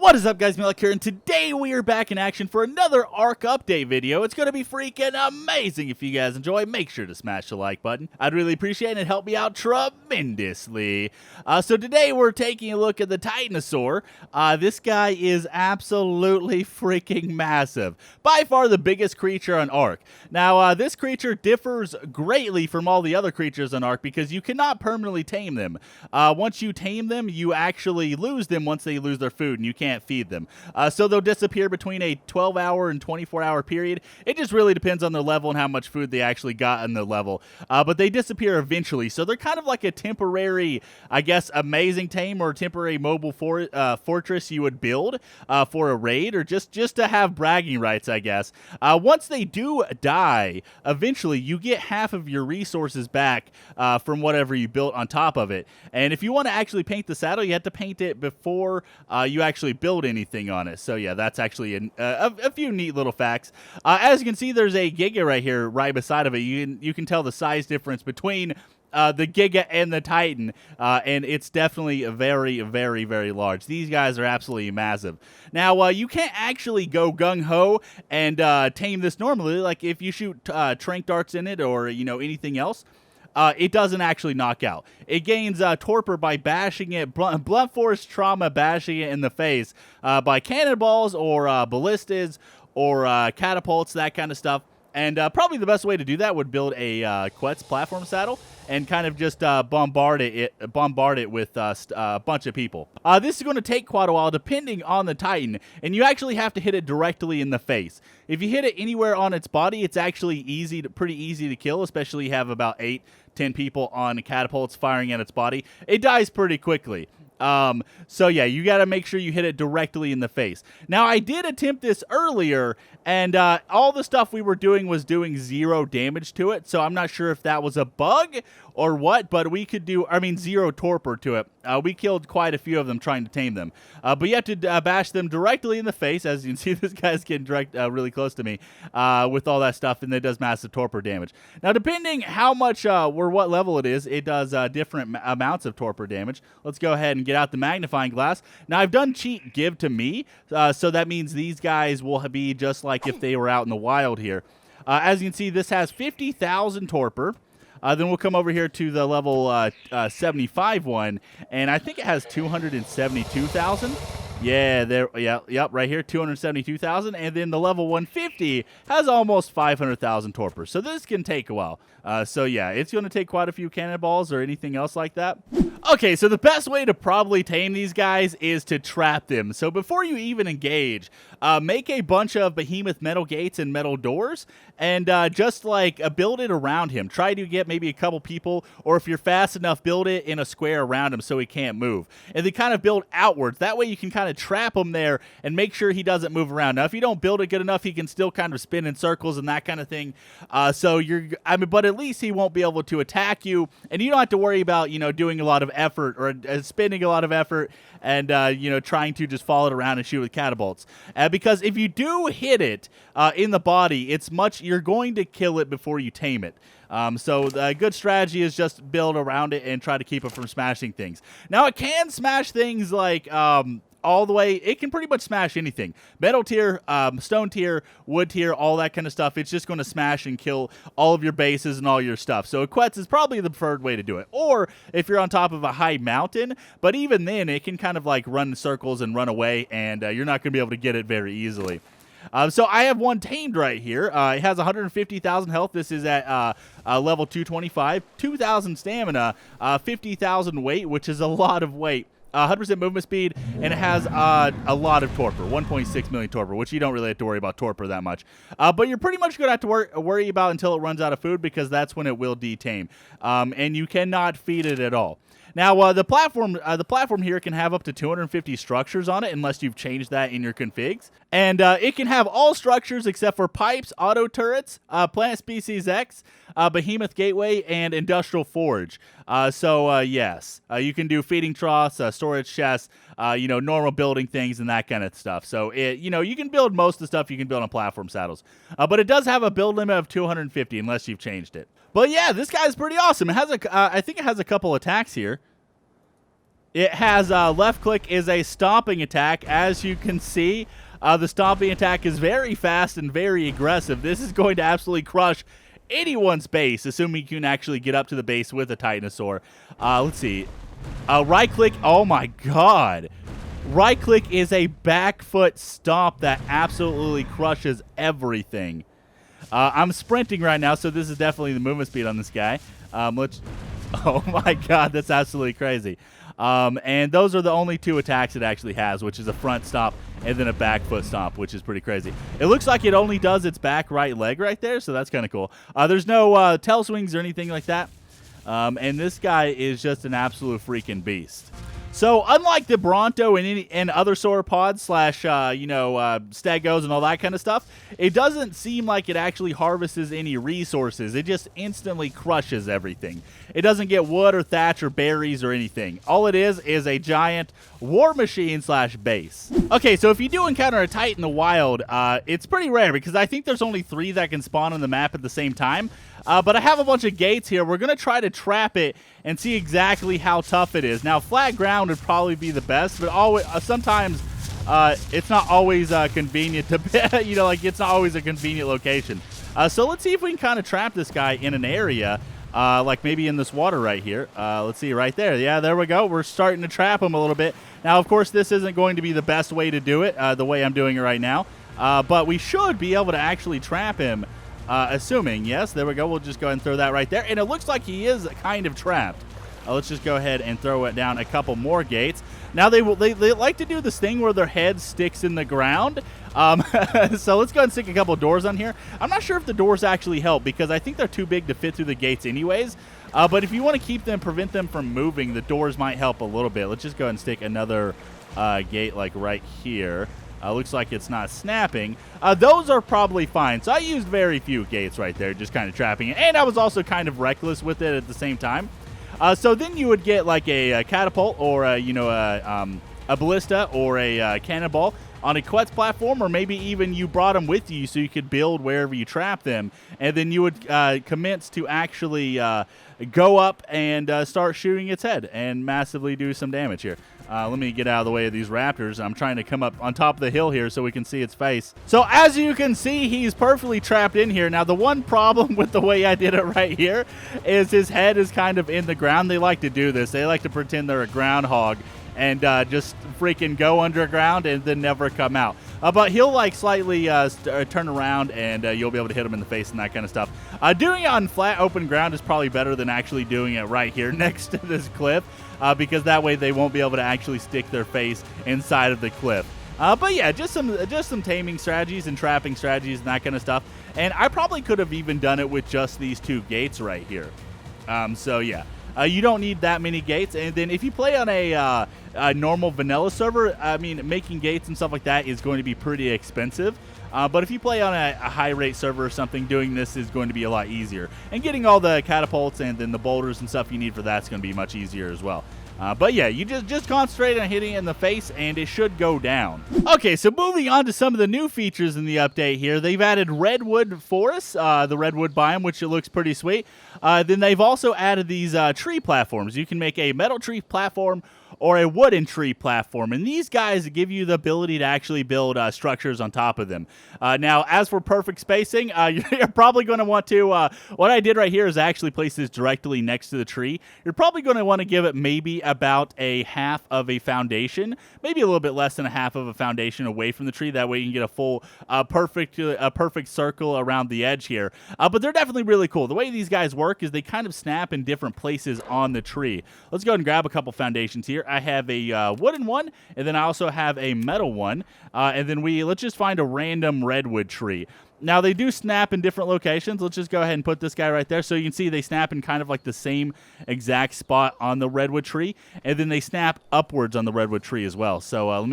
What is up, guys? MeatyLock here, and today we are back in action for another ARK update video. It's going to be freaking amazing. If you guys enjoy, make sure to smash the like button. I'd really appreciate it. It'd help me out tremendously. So today we're taking a look at the Titanosaur. This guy is absolutely freaking massive. By far the biggest creature on ARK. Now, this creature differs greatly from all the other creatures on ARK because you cannot permanently tame them. Once you tame them, you actually lose them once they lose their food, and you can't feed them. So they'll disappear between a 12-hour and 24-hour period. It just really depends on their level and how much food they actually got in the level. But they disappear eventually. So they're kind of like a temporary, I guess, amazing tame or temporary mobile fortress you would build for a raid, or just to have bragging rights, I guess. Once they do die, eventually you get half of your resources back from whatever you built on top of it. And if you want to actually paint the saddle, you have to paint it before you actually build anything on it. So yeah, that's actually a few neat little facts. As you can see, there's a Giga right here, right beside of it. You can tell the size difference between the Giga and the Titan, and it's definitely very, very, very large. These guys are absolutely massive. Now, you can't actually go gung-ho and tame this normally. Like, if you shoot trank darts in it or, anything else, it doesn't actually knock out. It gains torpor by bashing it, blunt force trauma bashing it in the face by cannonballs or ballistas or catapults, that kind of stuff. And probably the best way to do that would build a Quetz platform saddle and kind of just bombard it with a bunch of people. This is going to take quite a while depending on the Titan, and you actually have to hit it directly in the face. If you hit it anywhere on its body, it's actually pretty easy to kill, especially if you have about 8-10 people on catapults firing at its body. It dies pretty quickly. So yeah, you got to make sure you hit it directly in the face. Now, I did attempt this earlier, and all the stuff we were doing was doing 0 damage to it, so I'm not sure if that was a bug or what, but we could do, 0 torpor to it. We killed quite a few of them trying to tame them. But you have to bash them directly in the face. As you can see, this guy's getting really close to me with all that stuff, and it does massive torpor damage. Now, depending how much or what level it does different amounts of torpor damage. Let's go ahead and get out the magnifying glass. Now, I've done cheat give to me, so that means these guys will be just like if they were out in the wild here. As you can see, this has 50,000 torpor. Then we'll come over here to the level 75 one, and I think it has 272,000. Yeah, yep, right here, 272,000, and then the level 150 has almost 500,000 torpor. So this can take a while. So yeah, it's going to take quite a few cannonballs or anything else like that. Okay, so the best way to probably tame these guys is to trap them. So before you even engage, make a bunch of behemoth metal gates and metal doors, and just like build it around him. Try to get maybe a couple people, or if you're fast enough, build it in a square around him so he can't move. And then kind of build outwards. That way you can kind of trap him there and make sure he doesn't move around. Now, if you don't build it good enough, he can still kind of spin in circles and that kind of thing. But at least he won't be able to attack you, and you don't have to worry about, doing a lot of effort or spending a lot of effort and, trying to just follow it around and shoot with catapults. Because if you do hit it in the body, you're going to kill it before you tame it. So a good strategy is just build around it and try to keep it from smashing things. Now, it can smash things like all the way. It can pretty much smash anything. Metal tier, stone tier, wood tier, all that kind of stuff. It's just going to smash and kill all of your bases and all your stuff. So a Quetz is probably the preferred way to do it. Or if you're on top of a high mountain, but even then it can kind of like run in circles and run away, and you're not going to be able to get it very easily. So I have one tamed right here. It has 150,000 health. This is at level 225, 2,000 stamina, 50,000 weight, which is a lot of weight. 100% movement speed, and it has a lot of torpor, 1.6 million torpor, which you don't really have to worry about torpor that much. But you're pretty much going to have to worry about until it runs out of food, because that's when it will detame. And you cannot feed it at all. Now, the platform here can have up to 250 structures on it, unless you've changed that in your configs. And it can have all structures except for pipes, auto turrets, plant species X, behemoth gateway, and industrial forge. Yes, you can do feeding troughs, storage chests, normal building things and that kind of stuff. So, you can build most of the stuff you can build on platform saddles. But it does have a build limit of 250 unless you've changed it. But yeah, this guy's pretty awesome. It has I think it has a couple attacks here. It has left click is a stomping attack. As you can see, the stomping attack is very fast and very aggressive. This is going to absolutely crush anyone's base, assuming you can actually get up to the base with a Titanosaur. Let's see. Right click. Oh my god. Right click is a back foot stomp that absolutely crushes everything. I'm sprinting right now, so this is definitely the movement speed on this guy. Oh my god, that's absolutely crazy. And those are the only two attacks it actually has, which is a front stomp and then a back foot stomp, which is pretty crazy. It looks like it only does its back right leg right there, so that's kind of cool. There's no tail swings or anything like that. And this guy is just an absolute freaking beast. So, unlike the Bronto and other sauropods slash, stegos and all that kind of stuff, it doesn't seem like it actually harvests any resources. It just instantly crushes everything. It doesn't get wood or thatch or berries or anything. All it is a giant war machine slash base. Okay, so if you do encounter a Titan in the wild, it's pretty rare because I think there's only 3 that can spawn on the map at the same time. But I have a bunch of gates here. We're going to try to trap it and see exactly how tough it is. Now, flat ground would probably be the best, but always, sometimes it's not always convenient to, it's not always a convenient location. So let's see if we can kind of trap this guy in an area, like maybe in this water right here. Let's see, right there. Yeah, there we go. We're starting to trap him a little bit. Now, of course, this isn't going to be the best way to do it, the way I'm doing it right now. But we should be able to actually trap him. Assuming, yes, there we go. We'll just go ahead and throw that right there. And it looks like he is kind of trapped. Let's just go ahead and throw it down a couple more gates. Now, they like to do this thing where their head sticks in the ground. So let's go ahead and stick a couple doors on here. I'm not sure if the doors actually help because I think they're too big to fit through the gates anyways. But if you want to keep them, prevent them from moving, the doors might help a little bit. Let's just go ahead and stick another gate like right here. Looks like it's not snapping. Those are probably fine. So I used very few gates right there, just kind of trapping it. And I was also kind of reckless with it at the same time. So then you would get like a catapult or a ballista or a cannonball on a Quetz platform, or maybe even you brought them with you so you could build wherever you trap them. And then you would commence to actually go up and start shooting its head and massively do some damage here. Let me get out of the way of these raptors. I'm trying to come up on top of the hill here so we can see its face. So as you can see, he's perfectly trapped in here. Now, the one problem with the way I did it right here is his head is kind of in the ground. They like to do this. They like to pretend they're a groundhog and just freaking go underground and then never come out. But he'll like slightly turn around and you'll be able to hit him in the face and that kind of stuff. Doing it on flat open ground is probably better than actually doing it right here next to this cliff because that way they won't be able to actually stick their face inside of the cliff. But yeah, just some taming strategies and trapping strategies and that kind of stuff. And I probably could have even done it with just these 2 gates right here. So yeah. You don't need that many gates, and then if you play on a normal vanilla server, I mean, making gates and stuff like that is going to be pretty expensive. But if you play on a high-rate server or something, doing this is going to be a lot easier. And getting all the catapults and then the boulders and stuff you need for that is going to be much easier as well. But yeah, you just concentrate on hitting it in the face, and it should go down. Okay, so moving on to some of the new features in the update here. They've added Redwood Forest, the Redwood biome, which it looks pretty sweet. Then they've also added these tree platforms. You can make a metal tree platform or a wooden tree platform, and these guys give you the ability to actually build structures on top of them. Now, as for perfect spacing, you're probably going to want to, what I did right here is actually place this directly next to the tree. You're probably going to want to give it maybe about a half of a foundation, maybe a little bit less than a half of a foundation away from the tree. That way you can get a full perfect circle around the edge here. But they're definitely really cool. The way these guys work is they kind of snap in different places on the tree. Let's go ahead and grab a couple foundations here. I have a wooden one, and then I also have a metal one. And then let's just find a random redwood tree. Now, they do snap in different locations. Let's just go ahead and put this guy right there. So you can see they snap in kind of like the same exact spot on the redwood tree, and then they snap upwards on the redwood tree as well. So let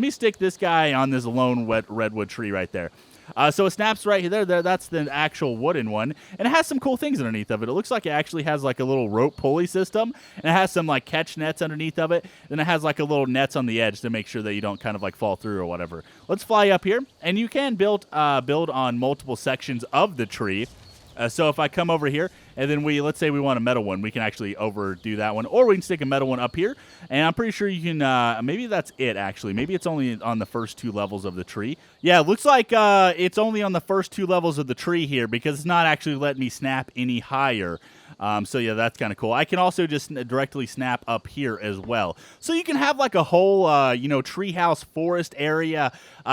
me stick this guy on this lone redwood tree right there. So it snaps right there. That's the actual wooden one. And it has some cool things underneath of it. It looks like it actually has like a little rope pulley system. And it has some like catch nets underneath of it. Then it has like a little nets on the edge to make sure that you don't kind of like fall through or whatever. Let's fly up here. And you can build on multiple sections of the tree. So if I come over here and then let's say we want a metal one, we can actually overdo that one, or we can stick a metal one up here, and I'm pretty sure you can, maybe that's it, actually. Maybe it's only on the first 2 levels of the tree. Yeah, it looks like it's only on the first 2 levels of the tree here, because it's not actually letting me snap any higher. So yeah, that's kind of cool. I can also just directly snap up here as well. So you can have like a whole, treehouse forest area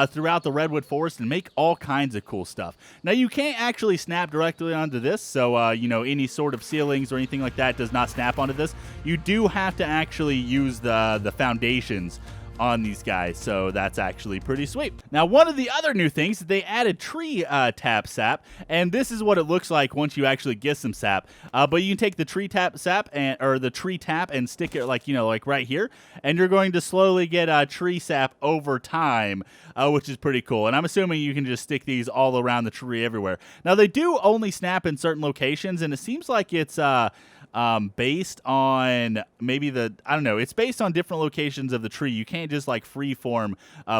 throughout the redwood forest and make all kinds of cool stuff. Now you can't actually snap directly onto this, so any sort of ceilings or anything like that does not snap onto this. You do have to actually use the foundations on these guys, so that's actually pretty sweet. Now, one of the other new things, they added tree tap sap, and this is what it looks like once you actually get some sap. But you can take the tree tap sap or the tree tap and stick it like right here, and you're going to slowly get tree sap over time, which is pretty cool. And I'm assuming you can just stick these all around the tree everywhere. Now, they do only snap in certain locations, and it seems like it's based on maybe it's based on different locations of the tree. You can't just like freeform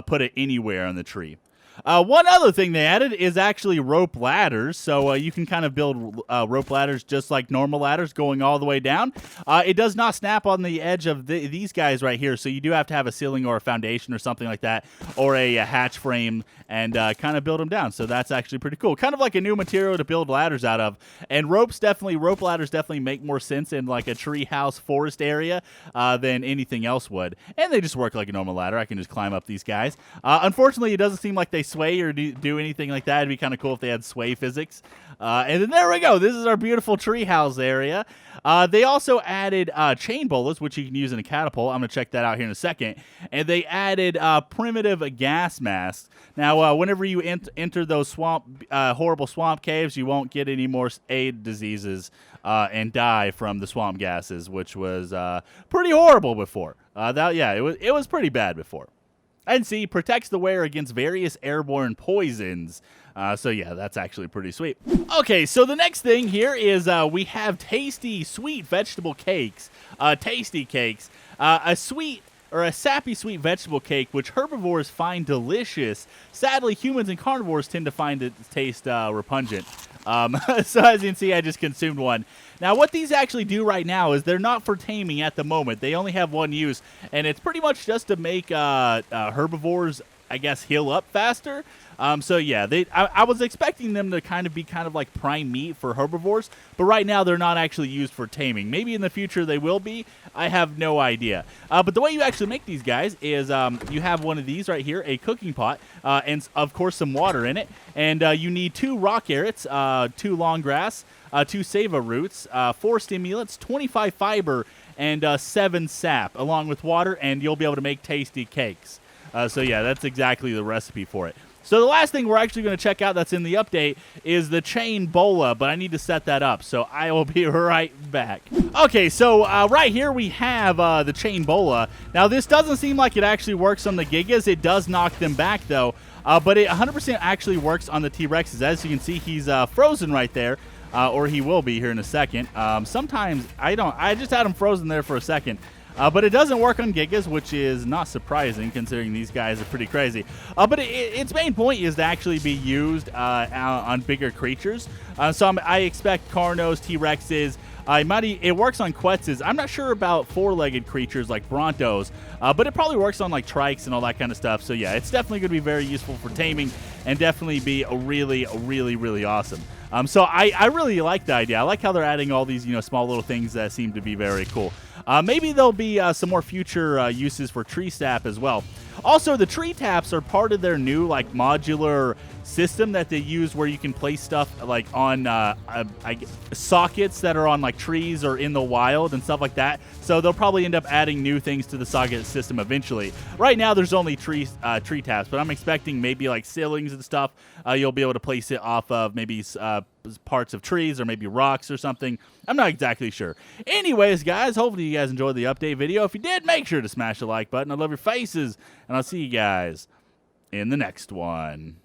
put it anywhere on the tree. One other thing they added is actually rope ladders, so you can kind of build rope ladders just like normal ladders going all the way down. It does not snap on the edge of these guys right here, so you do have to have a ceiling or a foundation or something like that, or a hatch frame, and kind of build them down. So that's actually pretty cool. Kind of like a new material to build ladders out of. And rope ladders definitely make more sense in like a treehouse forest area than anything else would. And they just work like a normal ladder. I can just climb up these guys. Unfortunately, it doesn't seem like they sway or do anything like that. It'd be kind of cool if they had sway physics. And then there we go. This is our beautiful treehouse area. They also added chain bolas, which you can use in a catapult. I'm going to check that out here in a second. And they added primitive gas masks. Now, whenever you enter those horrible swamp caves, you won't get any more AIDS diseases and die from the swamp gases, which was pretty horrible before. It was pretty bad before. And see, protects the wearer against various airborne poisons. So yeah, that's actually pretty sweet. Okay, so the next thing here is we have tasty sweet vegetable cakes. Tasty cakes. A sappy sweet vegetable cake, which herbivores find delicious. Sadly, humans and carnivores tend to find it taste repugnant. So as you can see, I just consumed one. Now, what these actually do right now is they're not for taming at the moment. They only have one use, and it's pretty much just to make herbivores, I guess, heal up faster. So yeah, I was expecting them to be like prime meat for herbivores, but right now they're not actually used for taming. Maybe in the future they will be. I have no idea. But the way you actually make these guys is you have one of these right here, a cooking pot, and of course some water in it, and you need 2 rock carrots, 2 long grass, 2 sava roots, 4 stimulants, 25 fiber, and 7 sap, along with water, and you'll be able to make tasty cakes. So yeah, that's exactly the recipe for it. So the last thing we're actually going to check out that's in the update is the chain bola, but I need to set that up, so I will be right back. Okay, so right here we have the chain bola. Now this doesn't seem like it actually works on the Gigas. It does knock them back though, but it 100% actually works on the T-Rexes. As you can see, he's frozen right there. Or he will be here in a second. Sometimes I just had him frozen there for a second. But it doesn't work on Gigas, which is not surprising considering these guys are pretty crazy. But its main point is to actually be used on bigger creatures. So I expect Carnos, T-Rexes. It works on Quetzes. I'm not sure about 4-legged creatures like Brontos, but it probably works on like Trikes and all that kind of stuff. So yeah, it's definitely going to be very useful for taming and definitely be really, really, really awesome. So I really like the idea. I like how they're adding all these small little things that seem to be very cool. Maybe there'll be some more future uses for tree sap as well. Also, the tree taps are part of their new modular system that they use where you can place stuff on sockets that are on trees or in the wild and stuff like that. So they'll probably end up adding new things to the socket system eventually. Right now there's only tree taps, but I'm expecting maybe ceilings and stuff. You'll be able to place it off of maybe parts of trees or maybe rocks or something. I'm not exactly sure. Anyways, guys, hopefully you guys enjoyed the update video. If you did, make sure to smash the like button. I love your faces, and I'll see you guys in the next one.